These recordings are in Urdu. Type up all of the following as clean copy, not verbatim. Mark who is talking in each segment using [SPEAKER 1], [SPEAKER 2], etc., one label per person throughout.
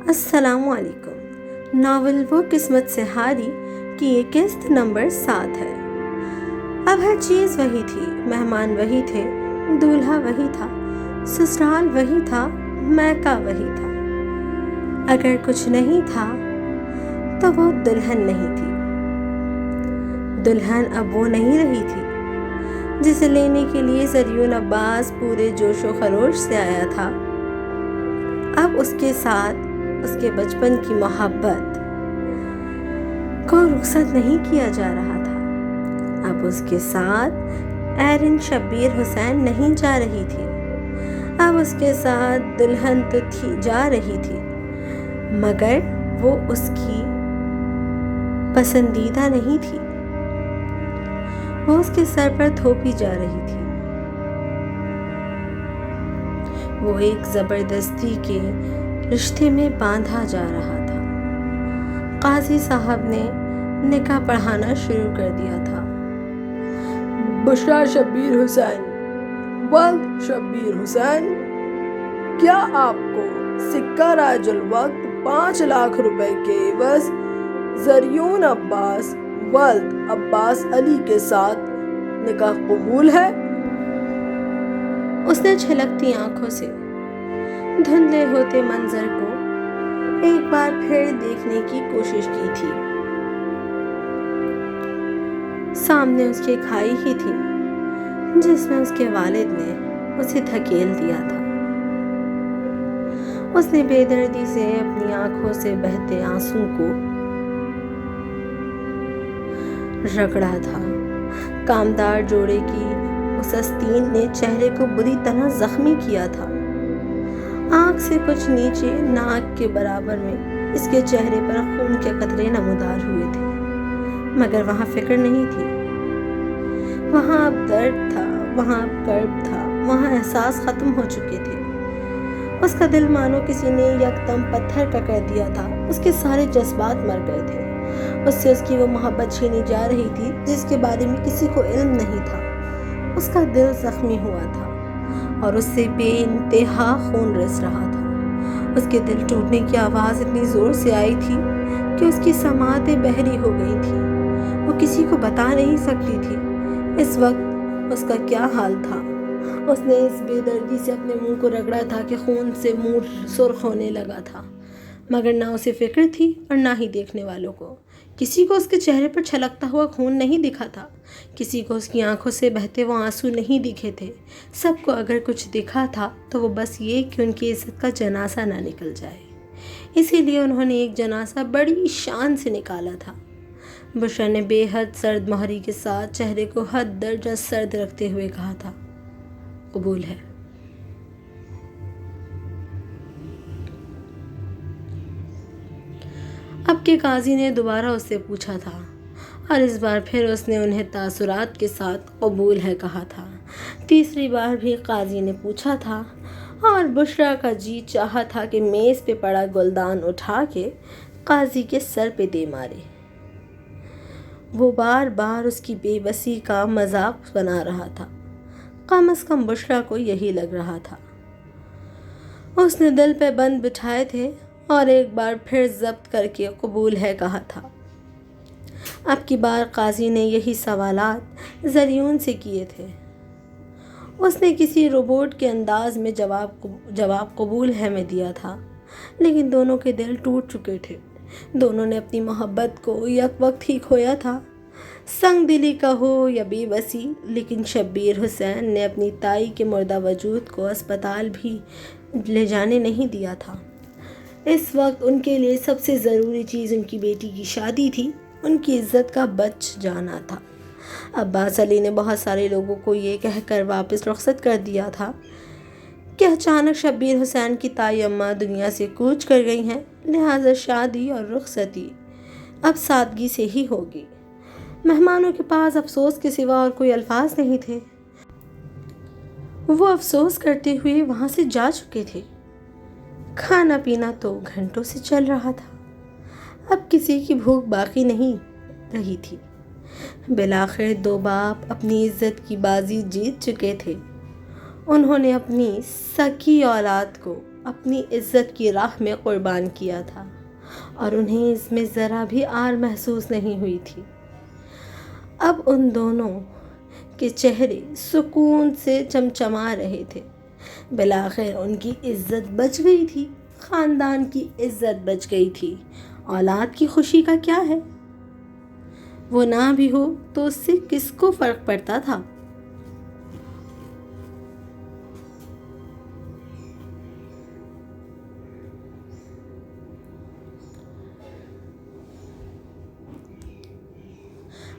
[SPEAKER 1] السلام علیکم۔ ناول وہ قسمت سے ہاری کی یہ قسط نمبر 7 ہے۔ اب ہر چیز وہی تھی، مہمان وہی تھے، دولہا وہی تھا، سسرال وہی تھا، میکہ وہی تھا۔ اگر کچھ نہیں تھا تو وہ دلہن نہیں تھی۔ دلہن اب وہ نہیں رہی تھی جسے لینے کے لیے زریون عباس پورے جوش و خروش سے آیا تھا۔ اب اس کے ساتھ اس کے بچپن کی محبت کو رخصت نہیں کیا جا رہا تھا۔ اب اس کے ساتھ ایرن شبیر حسین نہیں جا رہی تھی۔ اب اس کے ساتھ دلہن تو جا رہی تھی، مگر وہ اس کی پسندیدہ نہیں تھی۔ وہ اس کے سر پر تھوپی جا رہی تھی۔ وہ ایک زبردستی کے رشتے میں باندھا جا رہا تھا۔ قاضی صاحب نے نکاح پڑھانا شروع کر دیا تھا۔
[SPEAKER 2] بشرا شبیر حسین، ولد شبیر حسین، کیا آپ کو سکہ راج الوقت 5 لاکھ روپے کے عوض زریون عباس ولد عباس علی کے ساتھ نکاح قبول ہے؟
[SPEAKER 1] اس نے چھلکتی آنکھوں سے دھندلے ہوتے منظر کو ایک بار پھر دیکھنے کی کوشش کی تھی۔ سامنے اس کی کھائی ہی تھی جس میں اس کے والد نے اسے دھکیل دیا تھا۔ اس نے بے دردی سے اپنی آنکھوں سے بہتے آنسوں کو رگڑا تھا۔ کامدار جوڑے کی اس آستین نے چہرے کو بری طرح زخمی کیا تھا۔ آنکھ سے کچھ نیچے ناک کے برابر میں اس کے چہرے پر خون کے قطرے نمودار ہوئے تھے، مگر وہاں فکر نہیں تھی۔ وہاں اب درد تھا، وہاں اب کرب تھا، وہاں احساس ختم ہو چکے تھے۔ اس کا دل مانو کسی نے یکدم پتھر کا کر دیا تھا۔ اس کے سارے جذبات مر گئے تھے۔ اس سے اس کی وہ محبت چھینی جا رہی تھی جس کے بارے میں کسی کو علم نہیں تھا۔ اس کا دل زخمی ہوا تھا اور اس سے بے انتہا خون رس رہا تھا۔ اس کے دل ٹوٹنے کی آواز اتنی زور سے آئی تھی کہ اس کی سماعتیں بہری ہو گئی تھیں۔ وہ کسی کو بتا نہیں سکتی تھی اس وقت اس کا کیا حال تھا۔ اس نے اس بے دردی سے اپنے منہ کو رگڑا تھا کہ خون سے منہ سرخ ہونے لگا تھا، مگر نہ اسے فکر تھی اور نہ ہی دیکھنے والوں کو۔ کسی کو اس کے چہرے پر چھلکتا ہوا خون نہیں دکھا تھا، کسی کو اس کی آنکھوں سے بہتے وہ آنسو نہیں دکھے تھے۔ سب کو اگر کچھ دکھا تھا تو وہ بس یہ کہ ان کی عزت کا جنازہ نہ نکل جائے۔ اسی لیے انہوں نے ایک جنازہ بڑی شان سے نکالا تھا۔ بشرا نے بے حد سرد مہری کے ساتھ چہرے کو حد درجہ سرد رکھتے ہوئے کہا تھا، قبول ہے۔ اب کے قاضی نے دوبارہ اس سے پوچھا تھا اور اس بار پھر اس نے انہیں تاثرات کے ساتھ قبول ہے کہا تھا۔ تیسری بار بھی قاضی نے پوچھا تھا اور بشرا کا جی چاہا تھا کہ میز پہ پڑا گلدان اٹھا کے قاضی کے سر پہ دے مارے۔ وہ بار بار اس کی بے بسی کا مذاق بنا رہا تھا۔ کم از کم بشرا کو یہی لگ رہا تھا۔ اس نے دل پہ بند بٹھائے تھے اور ایک بار پھر ضبط کر کے قبول ہے کہا تھا۔ اب کی بار قاضی نے یہی سوالات زریون سے کیے تھے۔ اس نے کسی روبوٹ کے انداز میں جواب قبول ہے میں دیا تھا، لیکن دونوں کے دل ٹوٹ چکے تھے۔ دونوں نے اپنی محبت کو یک وقت ہی کھویا تھا، سنگ دلی کا ہو یا بے بسی، لیکن شبیر حسین نے اپنی تائی کے مردہ وجود کو اسپتال بھی لے جانے نہیں دیا تھا۔ اس وقت ان کے لیے سب سے ضروری چیز ان کی بیٹی کی شادی تھی، ان کی عزت کا بچ جانا تھا۔ عباس علی نے بہت سارے لوگوں کو یہ کہہ کر واپس رخصت کر دیا تھا کہ اچانک شبیر حسین کی تائی اماں دنیا سے کوچ کر گئی ہیں، لہٰذا شادی اور رخصتی اب سادگی سے ہی ہوگی۔ مہمانوں کے پاس افسوس کے سوا اور کوئی الفاظ نہیں تھے۔ وہ افسوس کرتے ہوئے وہاں سے جا چکے تھے۔ کھانا پینا تو گھنٹوں سے چل رہا تھا، اب کسی کی بھوک باقی نہیں رہی تھی۔ بالآخر 2 باپ اپنی عزت کی بازی جیت چکے تھے۔ انہوں نے اپنی سکی اولاد کو اپنی عزت کی راہ میں قربان کیا تھا اور انہیں اس میں ذرا بھی آر محسوس نہیں ہوئی تھی۔ اب ان دونوں کے چہرے سکون سے چمچما رہے تھے۔ بالآخر ان کی عزت بچ گئی تھی، خاندان کی عزت بچ گئی تھی۔ اولاد کی خوشی کا کیا ہے؟ وہ نہ بھی ہو تو اس سے کس کو فرق پڑتا تھا؟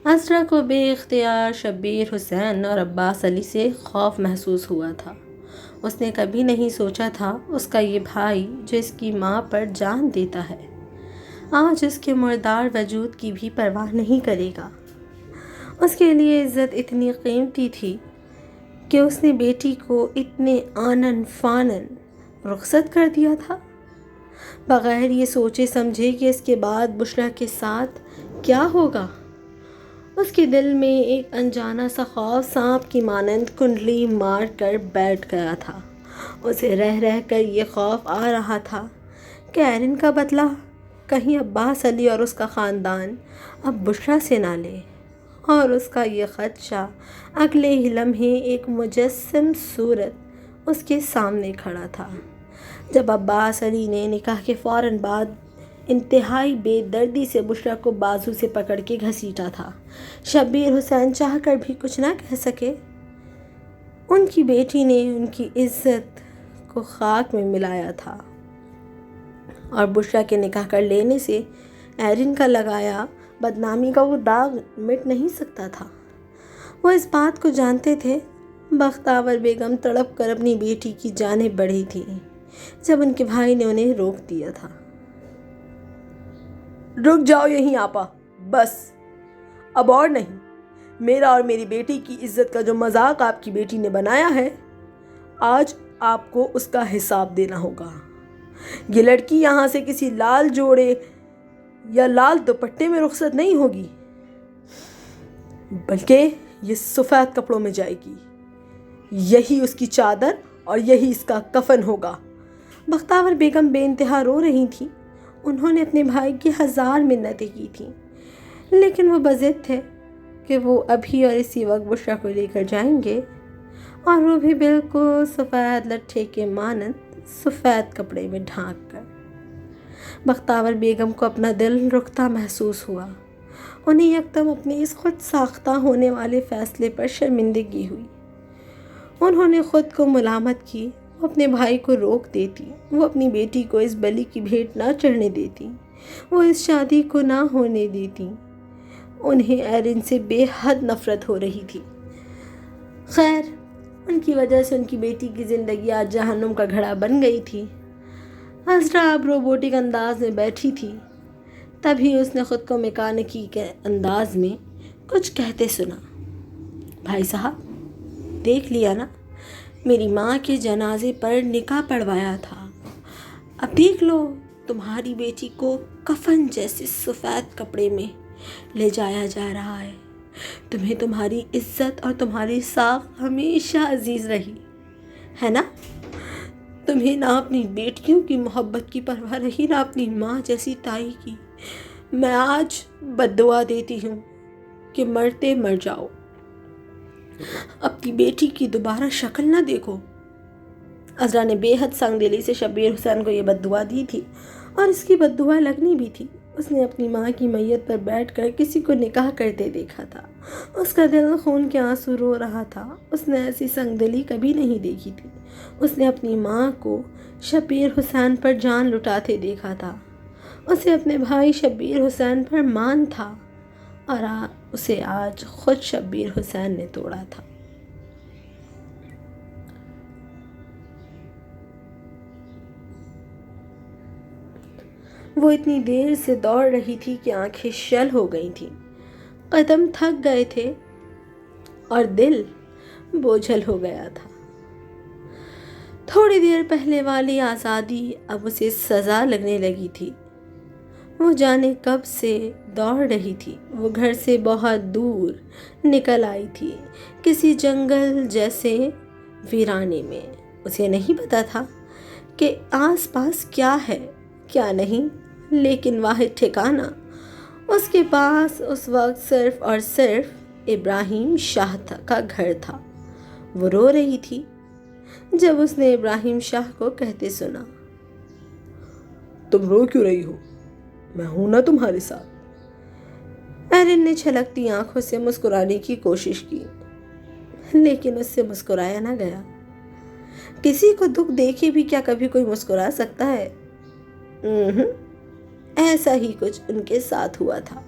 [SPEAKER 1] عذرا کو بے اختیار شبیر حسین اور عباس علی سے خوف محسوس ہوا تھا۔ اس نے کبھی نہیں سوچا تھا اس کا یہ بھائی جو اس کی ماں پر جان دیتا ہے، آج اس کے مردار وجود کی بھی پرواہ نہیں کرے گا۔ اس کے لیے عزت اتنی قیمتی تھی کہ اس نے بیٹی کو اتنے آنن فانن رخصت کر دیا تھا، بغیر یہ سوچے سمجھے کہ اس کے بعد بشریٰ کے ساتھ کیا ہوگا۔ اس کے دل میں ایک انجانہ سا خوف سانپ کی مانند کنڈلی مار کر بیٹھ گیا تھا۔ اسے رہ رہ کر یہ خوف آ رہا تھا کہ ایرن کا بدلہ کہیں عباس علی اور اس کا خاندان اب بشریٰ سے نہ لے، اور اس کا یہ خدشہ اگلے ہی لمحے ایک مجسم صورت اس کے سامنے کھڑا تھا۔ جب عباس علی نے نکاح کے فوراً بعد انتہائی بے دردی سے بشریٰ کو بازو سے پکڑ کے گھسیٹا تھا، شبیر حسین چاہ کر بھی کچھ نہ کہہ سکے۔ ان کی بیٹی نے ان کی عزت کو خاک میں ملایا تھا، اور بشریٰ کے نکاح کر لینے سے ایرن کا لگایا بدنامی کا وہ داغ مٹ نہیں سکتا تھا۔ وہ اس بات کو جانتے تھے۔ بختاور بیگم تڑپ کر اپنی بیٹی کی جانب بڑھی تھی جب ان کے بھائی نے انہیں روک دیا تھا۔
[SPEAKER 2] رک جاؤ یہیں آپا، بس اب اور نہیں۔ میرا اور میری بیٹی کی عزت کا جو مذاق آپ کی بیٹی نے بنایا ہے، آج آپ کو اس کا حساب دینا ہوگا۔ یہ لڑکی یہاں سے کسی لال جوڑے یا لال دوپٹے میں رخصت نہیں ہوگی، بلکہ یہ سفید کپڑوں میں جائے گی۔ یہی اس کی چادر اور یہی اس کا کفن ہوگا۔
[SPEAKER 1] بختاور بیگم بے انتہا رو رہی تھیں۔ انہوں نے اپنے بھائی کی 1000 منتیں کی تھیں، لیکن وہ بضد تھے کہ وہ ابھی اور اسی وقت بشریٰ کو لے کر جائیں گے، اور وہ بھی بالکل سفید لٹھے کے مانند سفید کپڑے میں ڈھانک کر۔ بختاور بیگم کو اپنا دل رکتا محسوس ہوا۔ انہیں یکدم اپنے اس خود ساختہ ہونے والے فیصلے پر شرمندگی ہوئی۔ انہوں نے خود کو ملامت کی۔ وہ اپنے بھائی کو روک دیتی، وہ اپنی بیٹی کو اس بلی کی بھیٹ نہ چڑھنے دیتی، وہ اس شادی کو نہ ہونے دیتی۔ انہیں ایرن سے بے حد نفرت ہو رہی تھی۔ خیر، ان کی وجہ سے ان کی بیٹی کی زندگی آج جہنم کا گھڑا بن گئی تھی۔ عذرا اب روبوٹک انداز میں بیٹھی تھی، تبھی اس نے خود کو میکانکی کے انداز میں کچھ کہتے سنا۔ بھائی صاحب، دیکھ لیا نا، میری ماں کے جنازے پر نکاح پڑھوایا تھا، اب دیکھ لو تمہاری بیٹی کو کفن جیسے سفید کپڑے میں لے جایا جا رہا ہے۔ تمہیں تمہاری عزت اور تمہاری ساکھ ہمیشہ عزیز رہی ہے نا؟ تمہیں نہ اپنی بیٹیوں کی محبت کی پرواہ رہی، نہ اپنی ماں جیسی تائی کی۔ میں آج بد دعا دیتی ہوں کہ مرتے مر جاؤ، اپنی بیٹی کی دوبارہ شکل نہ دیکھو۔ عذرا نے بے حد سنگ دلی سے شبیر حسین کو یہ بد دعا دی تھی، اور اس کی بد دعا لگنی بھی تھی۔ اس نے اپنی ماں کی میت پر بیٹھ کر کسی کو نکاح کرتے دیکھا تھا۔ اس کا دل خون کے آنسو رو رہا تھا۔ اس نے ایسی سنگ دلی کبھی نہیں دیکھی تھی۔ اس نے اپنی ماں کو شبیر حسین پر جان لٹاتے دیکھا تھا۔ اسے اپنے بھائی شبیر حسین پر مان تھا، اور اسے آج خود شبیر حسین نے توڑا تھا۔ وہ اتنی دیر سے دوڑ رہی تھی کہ آنکھیں شل ہو گئی تھیں، قدم تھک گئے تھے اور دل بوجھل ہو گیا تھا۔ تھوڑی دیر پہلے والی آزادی اب اسے سزا لگنے لگی تھی۔ وہ جانے کب سے دوڑ رہی تھی۔ وہ گھر سے بہت دور نکل آئی تھی، کسی جنگل جیسے ویرانے میں۔ اسے نہیں پتا تھا کہ آس پاس کیا ہے کیا نہیں، لیکن واحد ٹھکانہ اس کے پاس اس وقت صرف اور صرف ابراہیم شاہ کا گھر تھا۔ وہ رو رہی تھی جب اس نے ابراہیم شاہ کو کہتے سنا،
[SPEAKER 2] تم رو کیوں رہی ہو؟ میں ہوں نا تمہارے ساتھ۔
[SPEAKER 1] ایرن نے چھلکتی آنکھوں سے مسکرانے کی کوشش کی، لیکن اس سے مسکرایا نہ گیا۔ کسی کو دکھ دیکھے بھی کیا کبھی کوئی مسکرا سکتا ہے؟ ایسا ہی کچھ ان کے ساتھ ہوا تھا۔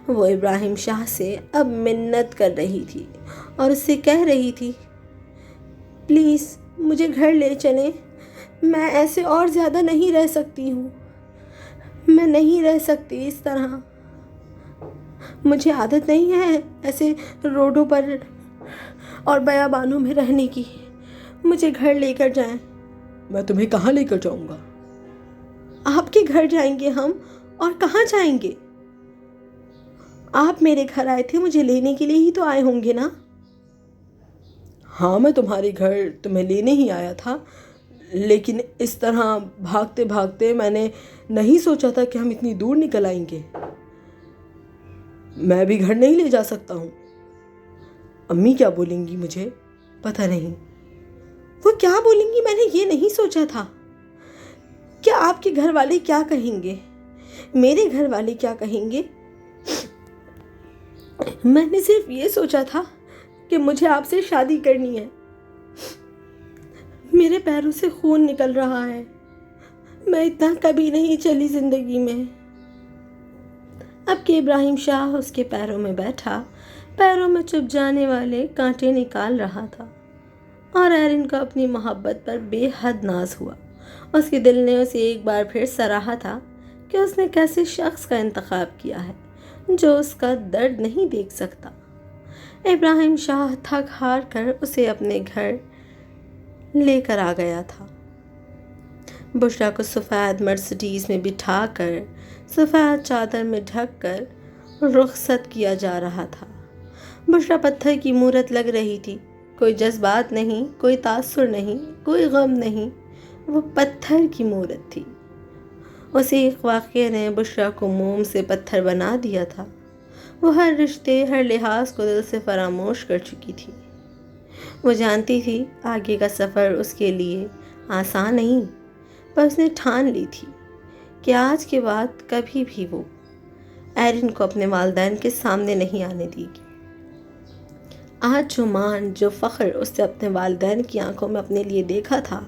[SPEAKER 1] وہ ابراہیم شاہ سے اب منت کر رہی تھی اور اس سے کہہ رہی تھی، پلیز مجھے گھر لے چلیں، میں ایسے اور زیادہ نہیں رہ سکتی ہوں، میں نہیں رہ سکتی اس طرح، مجھے عادت نہیں ہے ایسے روڈوں پر اور بیابانوں میں رہنے کی، مجھے گھر لے کر جائیں۔
[SPEAKER 2] میں تمہیں کہاں لے کر جاؤں گا؟
[SPEAKER 1] آپ کے گھر جائیں گے ہم، اور کہاں جائیں گے؟ آپ میرے گھر آئے تھے مجھے لینے کے لیے ہی تو آئے ہوں گے نا؟
[SPEAKER 2] ہاں میں تمہارے گھر تمہیں لینے ہی آیا تھا، لیکن اس طرح بھاگتے بھاگتے میں نے نہیں سوچا تھا کہ ہم اتنی دور نکل آئیں گے۔ میں بھی گھر نہیں لے جا سکتا ہوں، امی کیا بولیں گی مجھے پتہ نہیں۔
[SPEAKER 1] وہ کیا بولیں گی میں نے یہ نہیں سوچا تھا۔ کیا آپ کے گھر والے کیا کہیں گے؟ میرے گھر والے کیا کہیں گے؟ میں نے صرف یہ سوچا تھا کہ مجھے آپ سے شادی کرنی ہے۔ میرے پیروں سے خون نکل رہا ہے، میں اتنا کبھی نہیں چلی زندگی میں۔ اب کہ ابراہیم شاہ اس کے پیروں میں بیٹھا، پیروں میں چبھ جانے والے کانٹے نکال رہا تھا، اور ایرن کو اپنی محبت پر بے حد ناز ہوا۔ اس کے دل نے اسے ایک بار پھر سراہا تھا کہ اس نے کیسے شخص کا انتخاب کیا ہے جو اس کا درد نہیں دیکھ سکتا۔ ابراہیم شاہ تھک ہار کر اسے اپنے گھر لے کر آ گیا تھا۔ بشریٰ کو سفید مرسڈیز میں بٹھا کر، سفید چادر میں ڈھک کر رخصت کیا جا رہا تھا۔ بشریٰ پتھر کی مورت لگ رہی تھی، کوئی جذبات نہیں، کوئی تاثر نہیں، کوئی غم نہیں، وہ پتھر کی مورت تھی۔ اسے ایک واقعے نے بشریٰ کو موم سے پتھر بنا دیا تھا۔ وہ ہر رشتے، ہر لحاظ کو دل سے فراموش کر چکی تھی۔ وہ جانتی تھی آگے کا سفر اس کے لیے آسان نہیں، پر اس نے ٹھان لی تھی کہ آج کے بعد کبھی بھی وہ ایرن کو اپنے والدین کے سامنے نہیں آنے دے گی۔ آج جو مان، جو فخر اس نے اپنے والدین کی آنکھوں میں اپنے لیے دیکھا تھا،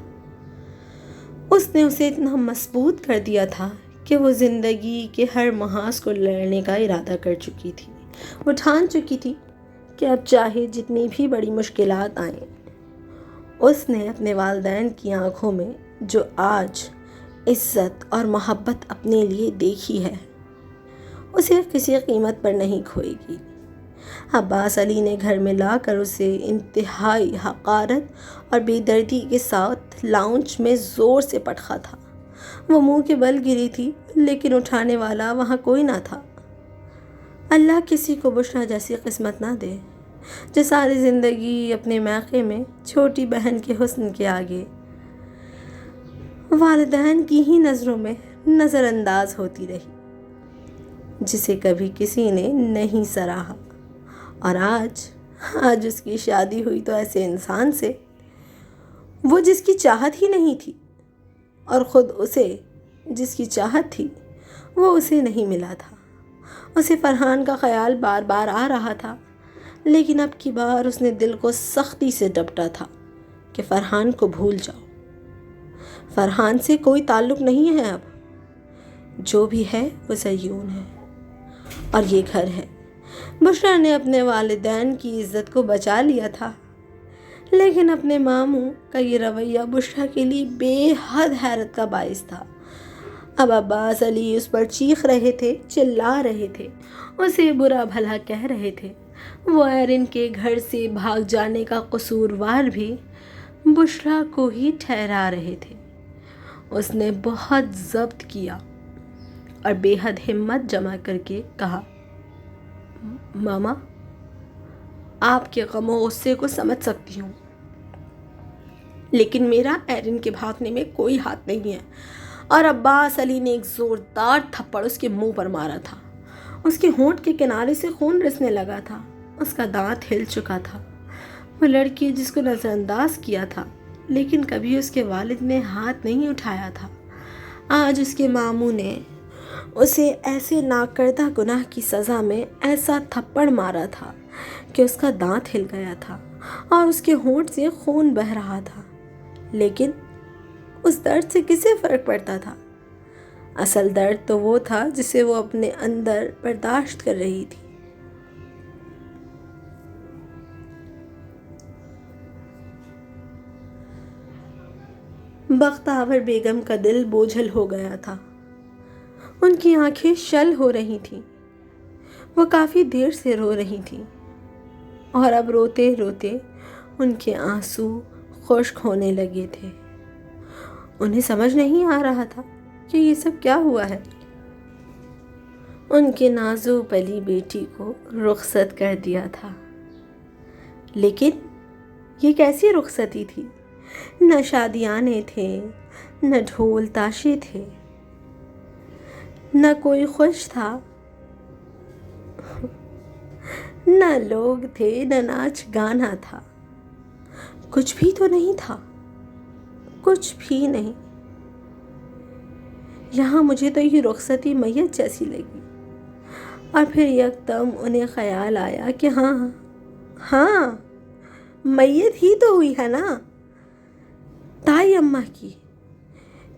[SPEAKER 1] اس نے اسے اتنا مضبوط کر دیا تھا کہ وہ زندگی کے ہر محاذ کو لڑنے کا ارادہ کر چکی تھی۔ وہ ٹھان چکی تھی کہ اب چاہے جتنی بھی بڑی مشکلات آئیں، اس نے اپنے والدین کی آنکھوں میں جو آج عزت اور محبت اپنے لیے دیکھی ہے، اسے کسی قیمت پر نہیں کھوئے گی۔ عباس علی نے گھر میں لا کر اسے انتہائی حقارت اور بے دردی کے ساتھ لاؤنج میں زور سے پٹخا تھا۔ وہ منہ کے بل گری تھی، لیکن اٹھانے والا وہاں کوئی نہ تھا۔ اللہ کسی کو بشریٰ جیسی قسمت نہ دے جو ساری زندگی اپنے میقے میں چھوٹی بہن کے حسن کے آگے والدین کی ہی نظروں میں نظر انداز ہوتی رہی، جسے کبھی کسی نے نہیں سراہا۔ اور آج اس کی شادی ہوئی تو ایسے انسان سے، وہ جس کی چاہت ہی نہیں تھی، اور خود اسے جس کی چاہت تھی وہ اسے نہیں ملا تھا۔ اسے فرحان کا خیال بار بار آ رہا تھا، لیکن اب کی بار اس نے دل کو سختی سے ڈپٹا تھا کہ فرحان کو بھول جاؤ، فرحان سے کوئی تعلق نہیں ہے، اب جو بھی ہے وہ زیون ہے اور یہ گھر ہے۔ بشریٰ نے اپنے والدین کی عزت کو بچا لیا تھا، لیکن اپنے ماموں کا یہ رویہ بشریٰ کے لیے بے حد حیرت کا باعث تھا۔ اب عباس علی اس پر چیخ رہے تھے، چلا رہے تھے، اسے برا بھلا کہہ رہے تھے۔ وہ ایرن کے گھر سے بھاگ جانے کا قصوروار بھی بشریٰ کو ہی ٹھہرا رہے تھے۔ اس نے بہت ضبط کیا اور بے حد ہمت جمع کر کے کہا، ماما، آپ کے غم و غصے کو سمجھ سکتی ہوں، لیکن میرا ایرن کے بھاگنے میں کوئی ہاتھ نہیں ہے۔ اور عباس علی نے ایک زوردار تھپڑ اس کے منہ پر مارا تھا۔ اس کے ہونٹ کے کنارے سے خون رسنے لگا تھا۔ اس کا دانت ہل چکا تھا۔ وہ لڑکی جس کو نظر انداز کیا تھا لیکن کبھی اس کے والد نے ہاتھ نہیں اٹھایا تھا، آج اس کے ماموں نے اسے ایسے ناکردہ گناہ کی سزا میں ایسا تھپڑ مارا تھا کہ اس کا دانت ہل گیا تھا اور اس کے ہونٹ سے خون بہہ رہا تھا۔ لیکن اس درد سے کسے فرق پڑتا تھا؟ اصل درد تو وہ تھا جسے وہ اپنے اندر برداشت کر رہی تھی۔ بختاور بیگم کا دل بوجھل ہو گیا تھا۔ ان کی آنکھیں شل ہو رہی تھیں۔ وہ کافی دیر سے رو رہی تھیں اور اب روتے روتے ان کے آنسو خشک ہونے لگے تھے۔ انہیں سمجھ نہیں آ رہا تھا کہ یہ سب کیا ہوا ہے۔ ان کے نازک پلی بیٹی کو رخصت کر دیا تھا، لیکن یہ کیسی رخصتی تھی؟ نہ شادیانے تھے، نہ ڈھول تاشے تھے، نہ کوئی خوش تھا، نہ لوگ تھے، نہ ناچ گانا تھا، کچھ بھی تو نہیں تھا، کچھ بھی نہیں۔ یہاں مجھے تو یہ رخصتی میت جیسی لگی۔ اور پھر یکدم انہیں خیال آیا کہ ہاں میت ہی تو ہوئی ہے نا،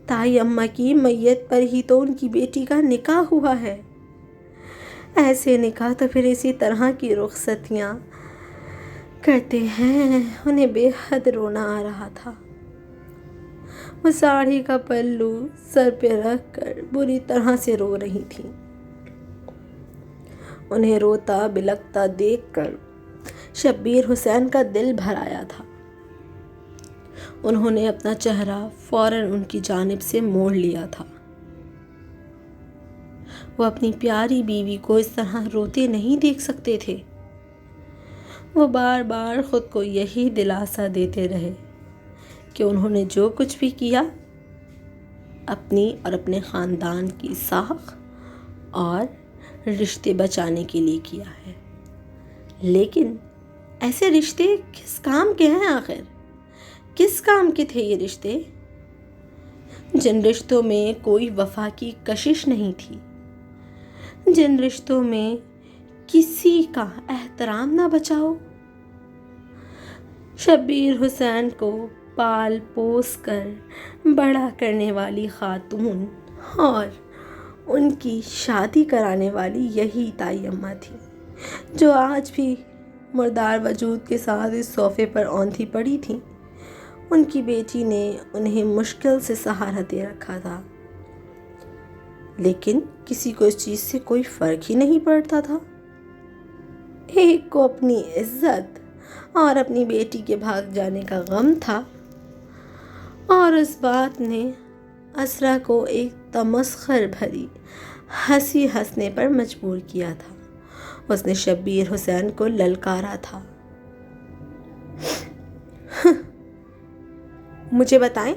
[SPEAKER 1] تائی اماں کی میت پر ہی تو ان کی بیٹی کا نکاح ہوا ہے۔ ایسے نکاح تو پھر اسی طرح کی رخصتیاں کرتے ہیں۔ انہیں بے حد رونا آ رہا تھا۔ وہ ساڑی کا پلو سر پہ رکھ کر بری طرح سے رو رہی تھی۔ انہیں روتا بلکتا دیکھ کر شبیر حسین کا دل بھر آیا تھا۔ انہوں نے اپنا چہرہ فوراً ان کی جانب سے موڑ لیا تھا۔ وہ اپنی پیاری بیوی کو اس طرح روتے نہیں دیکھ سکتے تھے۔ وہ بار بار خود کو یہی دلاسا دیتے رہے کہ انہوں نے جو کچھ بھی کیا اپنی اور اپنے خاندان کی ساکھ اور رشتے بچانے کے لیے کیا ہے۔ لیکن ایسے رشتے کس کام کے ہیں آخر؟ کس کام کے تھے یہ رشتے؟ جن رشتوں میں کوئی وفا کی کشش نہیں تھی، جن رشتوں میں کسی کا احترام نہ بچاؤ۔ شبیر حسین کو پال پوس کر بڑا کرنے والی خاتون اور ان کی شادی کرانے والی یہی تائی اماں تھی، جو آج بھی مردار وجود کے ساتھ اس صوفے پر اوندھی پڑی تھی۔ ان کی بیٹی نے انہیں مشکل سے سہارا دے رکھا تھا، لیکن کسی کو اس چیز سے کوئی فرق ہی نہیں پڑتا تھا۔ ایک کو اپنی عزت اور اپنی بیٹی کے بھاگ جانے کا غم تھا، اور اس بات نے اسرا کو ایک تمسخر بھری ہنسی ہنسنے پر مجبور کیا تھا۔ اس نے شبیر حسین کو للکارا تھا، مجھے بتائیں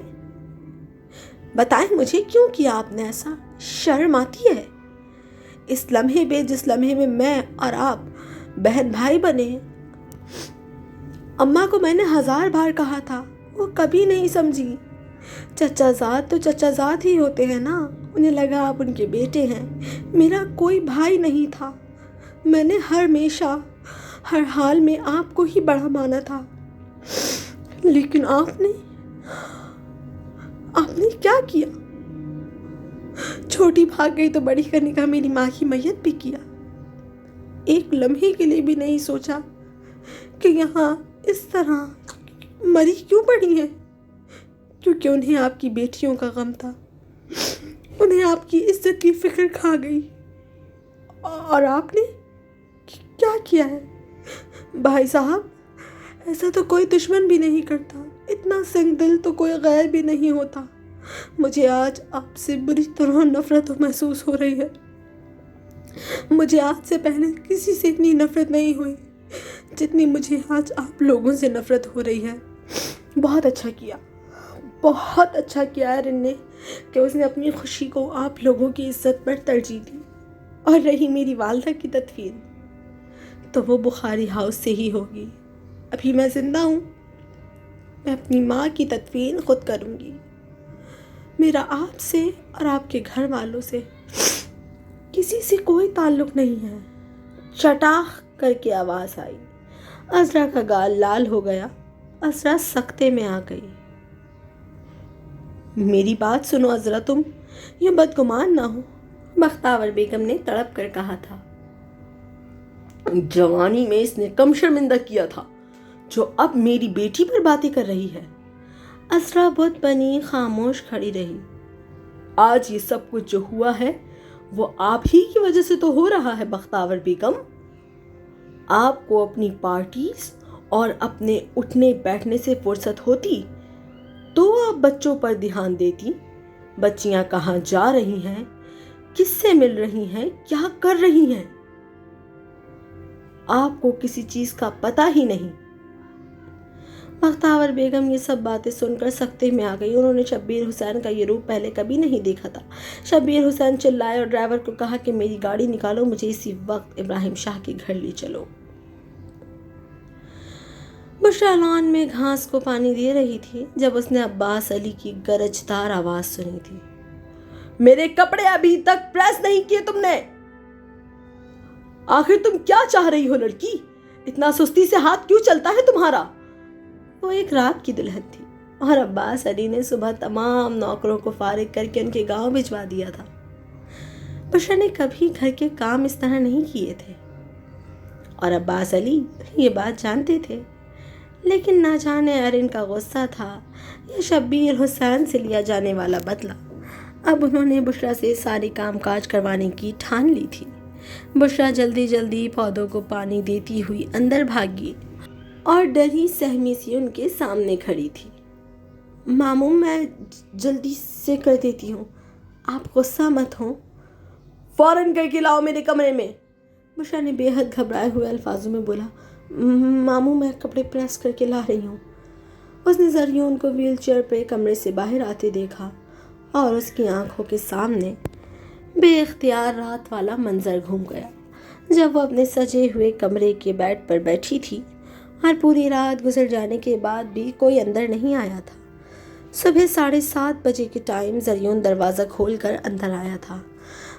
[SPEAKER 1] مجھے کیوں کیا آپ نے ایسا؟ شرم آتی ہے؟ اس لمحے پہ جس لمحے میں اور آپ بہن بھائی بنے، اماں کو میں نے 1000 بار کہا تھا، وہ کبھی نہیں سمجھی۔ چچا زاد تو چچا زاد ہی ہوتے ہیں نا، انہیں لگا آپ ان کے بیٹے ہیں۔ میرا کوئی بھائی نہیں تھا، میں نے ہمیشہ ہر حال میں آپ کو ہی بڑا مانا تھا، لیکن آپ نے کیا کیا؟ چھوٹی بھاگ گئی تو بڑی کا نکاح میری ماں کی میت بھی کیا۔ ایک لمحے کے لیے بھی نہیں سوچا کہ یہاں اس طرح مری کیوں پڑی ہیں؟ کیونکہ انہیں آپ کی بیٹیوں کا غم تھا، انہیں آپ کی عزت کی فکر کھا گئی۔ اور آپ نے کیا کیا ہے؟ بھائی صاحب، ایسا تو کوئی دشمن بھی نہیں کرتا، اتنا سنگ دل تو کوئی غیر بھی نہیں ہوتا۔ مجھے آج آپ سے بری طرح نفرت محسوس ہو رہی ہے۔ مجھے آج سے پہلے کسی سے اتنی نفرت نہیں ہوئی جتنی مجھے آج آپ لوگوں سے نفرت ہو رہی ہے۔ بہت اچھا کیا، بہت اچھا کیا ارن نے کہ اس نے اپنی خوشی کو آپ لوگوں کی عزت پر ترجیح دی. اور رہی میری والدہ کی تدفین تو وہ بخاری ہاؤس سے ہی ہوگی. ابھی میں زندہ ہوں. میں اپنی ماں کی تدفین خود کروں گی. میرا آپ سے اور آپ کے گھر والوں سے کسی سے کوئی تعلق نہیں ہے. چٹاخ کر کے آواز آئی. عذرا کا گال لال ہو گیا. عذرا سکتے میں آ گئی. میری بات سنو عذرا، تم یہ بدگمان نہ ہو، بختاور بیگم نے تڑپ کر کہا تھا. جوانی میں اس نے کم شرمندہ کیا تھا جو اب میری بیٹی پر باتیں کر رہی ہے. عذرا بت بنی خاموش کھڑی رہی. آج یہ سب کچھ جو ہوا ہے وہ آپ ہی کی وجہ سے تو ہو رہا ہے بختاور بیگم. آپ کو اپنی پارٹیز اور اپنے اٹھنے بیٹھنے سے فرصت ہوتی تو آپ بچوں پر دھیان دیتی. بچیاں کہاں جا رہی ہیں، کس سے مل رہی ہیں، کیا کر رہی ہیں، آپ کو کسی چیز کا پتہ ہی نہیں. بختاور بیگم یہ سب باتیں سن کر سکتے میں آ گئی. انہوں نے شبیر حسین کا یہ روپ پہلے کبھی نہیں دیکھا تھا. شبیر حسین چلائے اور ڈرائیور کو کہا کہ میری گاڑی نکالو، مجھے اسی وقت ابراہیم شاہ کے گھر لے چلو. بشرا لان میں گھاس کو پانی دے رہی تھی جب اس نے عباس علی کی گرجدار آواز سنی تھی. میرے کپڑے ابھی تک پریس نہیں کیے تم نے. آخر تم کیا چاہ رہی ہو لڑکی؟ اتنا سستی سے ہاتھ کیوں چلتا ہے تمہارا؟ وہ ایک رات کی دلہن تھی اور عباس علی نے صبح تمام نوکروں کو فارغ کر کے ان کے گاؤں بھجوا دیا تھا. بشرا نے کبھی گھر کے کام اس طرح نہیں کیے تھے اور عباس علی یہ بات جانتے تھے. لیکن نہ جانے ارن کا غصہ تھا یا شبیر حسین سے لیا جانے والا بدلہ. اب انہوں نے بشرا سے سارے کام کاج کروانے کی ٹھان لی تھی. بشرا جلدی جلدی پودوں کو پانی دیتی ہوئی اندر بھاگی اور ڈری سہمی سی ان کے سامنے کھڑی تھی. ماموں میں جلدی سے کر دیتی ہوں، آپ غصہ مت ہوں. فوراً کر کے لاؤ میرے کمرے میں. بشرا نے بے حد گھبرائے ہوئے الفاظوں میں بولا. ماموں میں کپڑے پریس کر کے لا رہی ہوں. اس نے زریون کو ویل چیئر پہ کمرے سے باہر آتے دیکھا اور اس کی آنکھوں کے سامنے بے اختیار رات والا منظر گھوم گیا جب وہ اپنے سجے ہوئے کمرے کے بیڈ پر بیٹھی تھی اور پوری رات گزر جانے کے بعد بھی کوئی اندر نہیں آیا تھا. صبح 7:30 بجے کے ٹائم زریون دروازہ کھول کر اندر آیا تھا.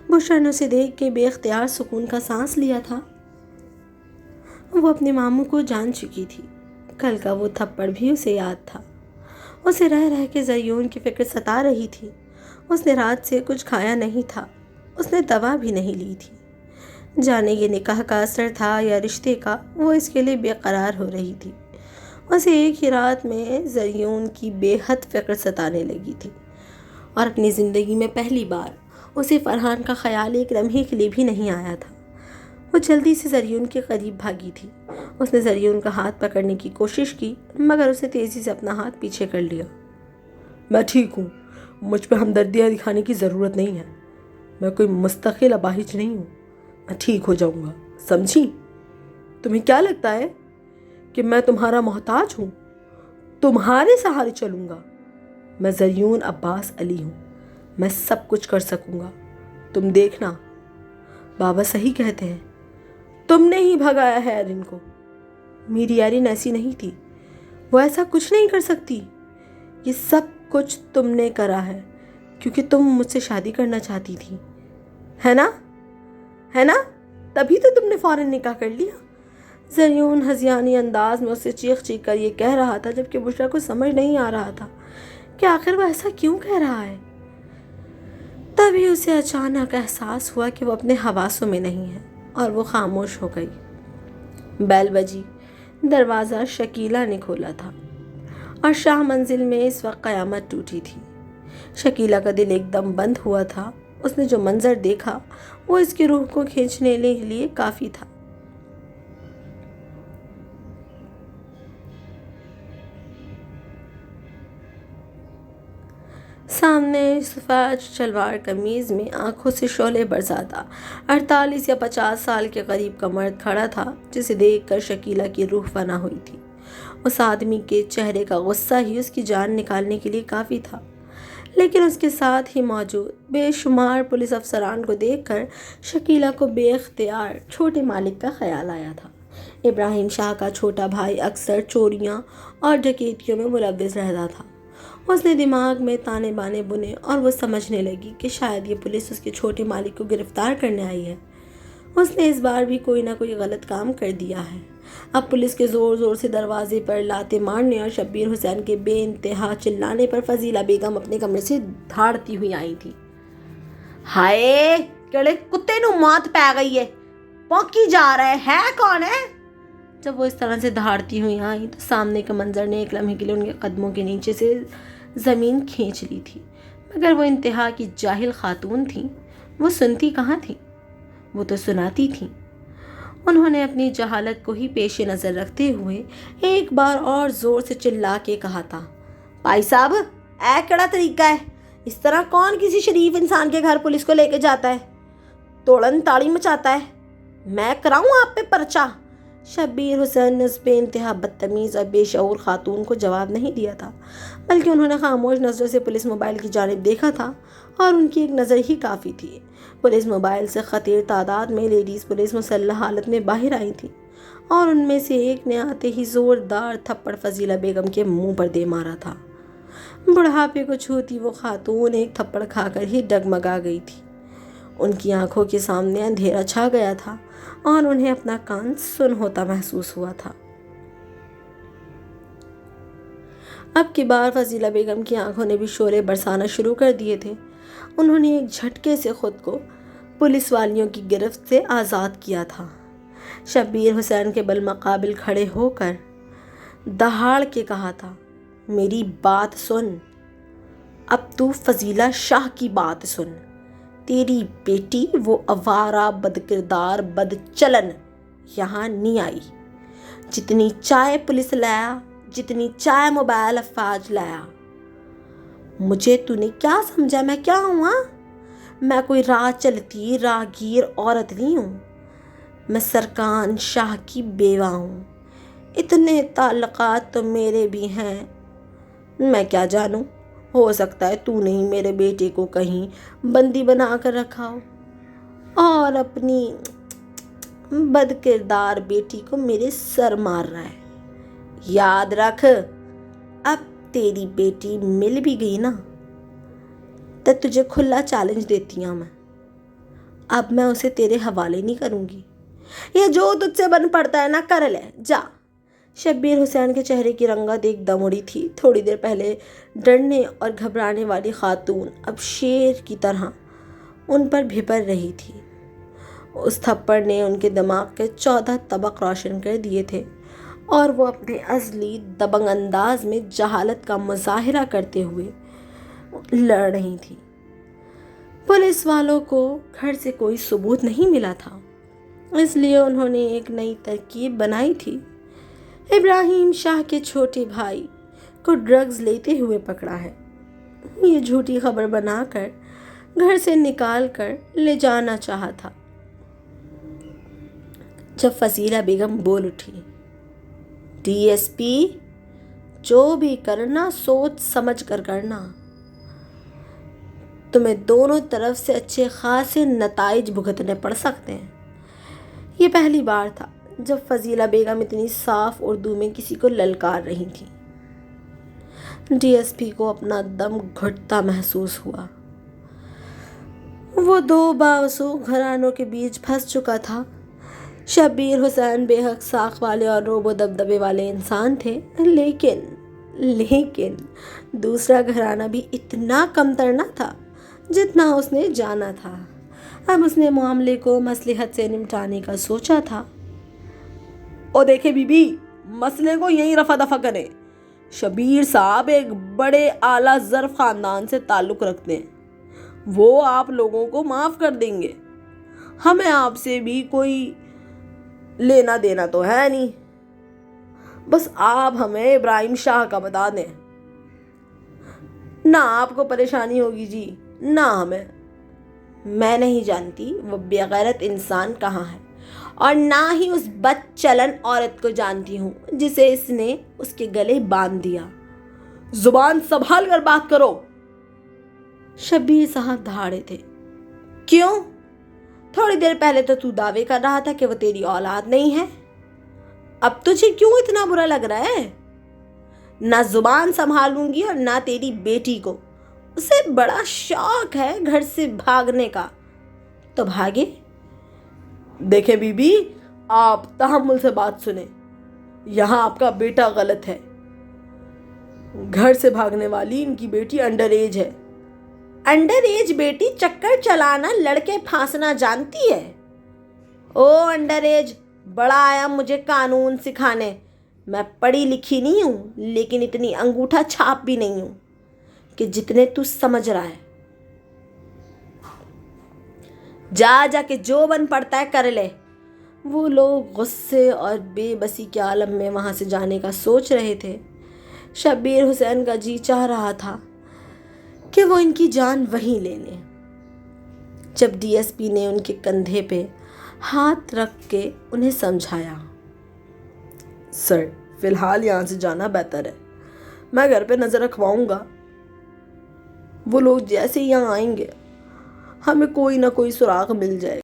[SPEAKER 1] بشرا نے اسے دیکھ کے بے اختیار سکون کا سانس لیا تھا. وہ اپنے ماموں کو جان چکی تھی. کل کا وہ تھپڑ بھی اسے یاد تھا. اسے رہ رہ کے زریون کی فکر ستا رہی تھی. اس نے رات سے کچھ کھایا نہیں تھا. اس نے دوا بھی نہیں لی تھی. جانے یہ نکاح کا اثر تھا یا رشتے کا، وہ اس کے لیے بے قرار ہو رہی تھی. اسے ایک ہی رات میں زریون کی بے حد فکر ستانے لگی تھی اور اپنی زندگی میں پہلی بار اسے فرحان کا خیال ایک لمحے کے لیے بھی نہیں آیا تھا. وہ جلدی سے زریون کے قریب بھاگی تھی. اس نے زریون کا ہاتھ پکڑنے کی کوشش کی مگر اسے تیزی سے اپنا ہاتھ پیچھے کر لیا. میں ٹھیک ہوں، مجھ پہ ہمدردیاں دکھانے کی ضرورت نہیں ہے. میں کوئی مستقل اپاہج نہیں ہوں. میں ٹھیک ہو جاؤں گا، سمجھی؟ تمہیں کیا لگتا ہے کہ میں تمہارا محتاج ہوں؟ تمہارے سہارے چلوں گا. میں زریون عباس علی ہوں. میں سب کچھ کر سکوں گا. تم دیکھنا، بابا صحیح کہتے ہیں. تم نے ہی بھگایا ہے ارن کو. میری ارن ایسی نہیں تھی. وہ ایسا کچھ نہیں کر سکتی. یہ سب کچھ تم نے کرا ہے کیونکہ تم مجھ سے شادی کرنا چاہتی تھی، ہے نا؟ تبھی تو تم نے فوراً نکاح کر لیا. زریون ہذیانی انداز میں اسے چیخ چیخ کر یہ کہہ رہا تھا جبکہ بشرا کو سمجھ نہیں آ رہا تھا کہ آخر وہ ایسا کیوں کہہ رہا ہے. تبھی اسے اچانک احساس ہوا کہ وہ اپنے حواسوں میں نہیں ہے اور وہ خاموش ہو گئی. بیل بجی. دروازہ شکیلا نے کھولا تھا اور شاہ منزل میں اس وقت قیامت ٹوٹی تھی. شکیلا کا دل ایک دم بند ہوا تھا. اس نے جو منظر دیکھا وہ اس کی روح کو کھینچنے کے لیے کافی تھا. سامنے سفید شلوار قمیض میں آنکھوں سے شعلے برساتا 48 یا 50 سال کے قریب کا مرد کھڑا تھا جسے دیکھ کر شکیلا کی روح فنا ہوئی تھی. اس آدمی کے چہرے کا غصہ ہی اس کی جان نکالنے کے لیے کافی تھا، لیکن اس کے ساتھ ہی موجود بے شمار پولیس افسران کو دیکھ کر شکیلہ کو بے اختیار چھوٹے مالک کا خیال آیا تھا۔ ابراہیم شاہ کا چھوٹا بھائی اکثر چوریاں اور ڈکیتیوں میں ملوث رہتا تھا۔ اس نے دماغ میں تانے بانے بنے اور وہ سمجھنے لگی کہ شاید یہ پولیس اس کے چھوٹے مالک کو گرفتار کرنے آئی ہے۔ اس نے اس بار بھی کوئی نہ کوئی غلط کام کر دیا ہے۔ اب پولیس کے زور زور سے دروازے پر لاتے مارنے اور شبیر حسین کے بے انتہا چلانے پر فضیلہ بیگم اپنے کمرے سے دھاڑتی ہوئی آئی تھی۔ ہائے کڑے کتے نو مات پی گئی ہے، پونکی جا رہا ہے کون ہے؟ جب وہ اس طرح سے دھاڑتی ہوئی آئی تو سامنے کا منظر نے ایک لمحے کے لیے ان کے قدموں کے نیچے سے زمین کھینچ لی تھی، مگر وہ انتہا کی جاہل خاتون تھیں، وہ سنتی کہاں تھیں، وہ تو سناتی تھیں۔ انہوں نے اپنی جہالت کو ہی پیش نظر رکھتے ہوئے ایک بار اور زور سے چلا کے کہا تھا، بھائی صاحب اے کیڑا طریقہ ہے، اس طرح کون کسی شریف انسان کے گھر پولیس کو لے کے جاتا ہے، توڑن تاڑی مچاتا ہے، میں کراؤں آپ پہ پرچہ؟ شبیر حسین نے اس بے انتہا بدتمیز اور بے شعور خاتون کو جواب نہیں دیا تھا، بلکہ انہوں نے خاموش نظروں سے پولیس موبائل کی جانب دیکھا تھا، اور ان کی ایک نظر ہی کافی تھی۔ پولیس موبائل سے خطیر تعداد میں لیڈیز پولیس مسلح حالت میں باہر آئی تھیں، اور ان میں سے ایک نے آتے ہی زوردار تھپڑ فضیلہ بیگم کے منہ پر دے مارا تھا۔ بڑھاپے کو چھوتی وہ خاتون ایک تھپڑ کھا کر ہی ڈگمگا گئی تھی۔ ان کی آنکھوں کے سامنے اندھیرا چھا گیا تھا اور انہیں اپنا کان سن ہوتا محسوس ہوا تھا۔ اب کی بار فضیلہ بیگم کی آنکھوں نے بھی شورے برسانا شروع کر دیے تھے۔ انہوں نے ایک جھٹکے سے خود کو پولیس والیوں کی گرفت سے آزاد کیا تھا۔ شبیر حسین کے بالمقابل کھڑے ہو کر دہاڑ کے کہا تھا، میری بات سن، اب تو فضیلہ شاہ کی بات سن، تیری بیٹی وہ آوارہ بدکردار بدچلن یہاں نہیں آئی، جتنی چائے پولیس لایا، جتنی چائے موبائل افواج لایا، مجھے تو نے کیا سمجھا میں کیا ہوں؟ میں کوئی راہ چلتی راہگیر عورت نہیں ہوں، میں سرکان شاہ کی بیوہ ہوں، اتنے تعلقات تو میرے بھی ہیں، میں کیا جانوں، ہو سکتا ہے تو نے ہی میرے بیٹے کو کہیں بندی بنا کر رکھا ہو اور اپنی بد کردار بیٹی کو میرے سر مار رہا ہے۔ یاد رکھ، اب تیری بیٹی مل بھی گئی نا تو تجھے کھلا چیلنج دیتی ہوں میں، اب میں اسے تیرے حوالے نہیں کروں گی، یہ جو تجھ سے بن پڑتا ہے نا کر لے، جا۔ شبیر حسین کے چہرے کی رنگت ایک دم اڑی تھی۔ تھوڑی دیر پہلے ڈرنے اور گھبرانے والی خاتون اب شیر کی طرح ان پر بھپر رہی تھی۔ اس تھپڑ نے ان کے دماغ کے 14 طبق روشن کر دیے تھے اور وہ اپنے ازلی دبنگ انداز میں جہالت کا مظاہرہ کرتے ہوئے لڑ رہی تھی۔ پولیس والوں کو گھر سے کوئی ثبوت نہیں ملا تھا، اس لیے انہوں نے ایک نئی ترکیب بنائی تھی۔ ابراہیم شاہ کے چھوٹے بھائی کو ڈرگز لیتے ہوئے پکڑا ہے، یہ جھوٹی خبر بنا کر گھر سے نکال کر لے جانا چاہا تھا۔ جب فضیلہ بیگم بول اٹھی، ڈی ایس پی جو بھی کرنا سوچ سمجھ کر کرنا، تمہیں دونوں طرف سے اچھے خاصے نتائج بھگتنے پڑ سکتے ہیں۔ یہ پہلی بار تھا جب فضیلہ بیگم اتنی صاف اردو میں کسی کو للکار رہی تھی۔ ڈی ایس پی کو اپنا دم گھٹتا محسوس ہوا۔ وہ دو باوسو گھرانوں کے بیچ پھنس چکا تھا۔ شبیر حسین بے حق ساکھ والے اور روب و دبدبے والے انسان تھے، لیکن دوسرا گھرانہ بھی اتنا کمتر نہ تھا جتنا اس نے جانا تھا۔ اب اس نے معاملے کو مصلحت سے نمٹانے کا سوچا تھا۔ او دیکھیں بی بی، مسئلے کو یہیں رفع دفع کریں۔ شبیر صاحب ایک بڑے اعلیٰ ظرف خاندان سے تعلق رکھتے ہیں، وہ آپ لوگوں کو معاف کر دیں گے، ہمیں آپ سے بھی کوئی لینا دینا تو ہے نہیں، بس آپ ہمیں ابراہیم شاہ کا بتا دیں، نہ آپ کو پریشانی ہوگی جی، نہ ہمیں۔ میں نہیں جانتی وہ بے غیرت انسان کہاں ہے اور نہ ہی اس بد چلن عورت کو جانتی ہوں جسے اس نے اس کے گلے باندھ دیا۔
[SPEAKER 2] زبان سنبھال کر بات کرو۔
[SPEAKER 1] شبیر صاحب دھاڑے تھے۔ کیوں؟ تھوڑی دیر پہلے تو دعوے کر رہا تھا کہ وہ تیری اولاد نہیں ہے، اب تجھے کیوں اتنا برا لگ رہا ہے؟ نہ زبان سنبھالوں گی اور نہ تیری بیٹی کو، اسے بڑا شوق ہے گھر سے بھاگنے کا، تو بھاگے۔
[SPEAKER 2] دیکھیں بی بی، آپ تحمل سے بات سنیں، یہاں آپ کا بیٹا غلط ہے، گھر سے بھاگنے والی ان کی بیٹی انڈر ایج ہے۔
[SPEAKER 1] انڈر ایج بیٹی چکر چلانا، لڑکے پھانسنا جانتی ہے؟ او انڈر ایج، بڑا آیا مجھے قانون سکھانے۔ میں پڑھی لکھی نہیں ہوں، لیکن اتنی انگوٹھا چھاپ بھی نہیں ہوں کہ جتنے تو سمجھ رہا ہے۔ جا کے جو بن پڑتا ہے کر لے۔ وہ لوگ غصے اور بے بسی کے عالم میں وہاں سے جانے کا سوچ رہے تھے۔ شبیر حسین کا جی چاہ رہا تھا کہ وہ ان کی جان وہیں لے لیں، جب ڈی ایس پی نے ان کے کندھے پہ ہاتھ رکھ کے انہیں سمجھایا۔
[SPEAKER 2] سر، فی الحال یہاں سے جانا بہتر ہے، میں گھر پہ نظر رکھواؤں گا، وہ لوگ جیسے یہاں آئیں گے ہمیں کوئی نہ کوئی سراغ مل جائے گا۔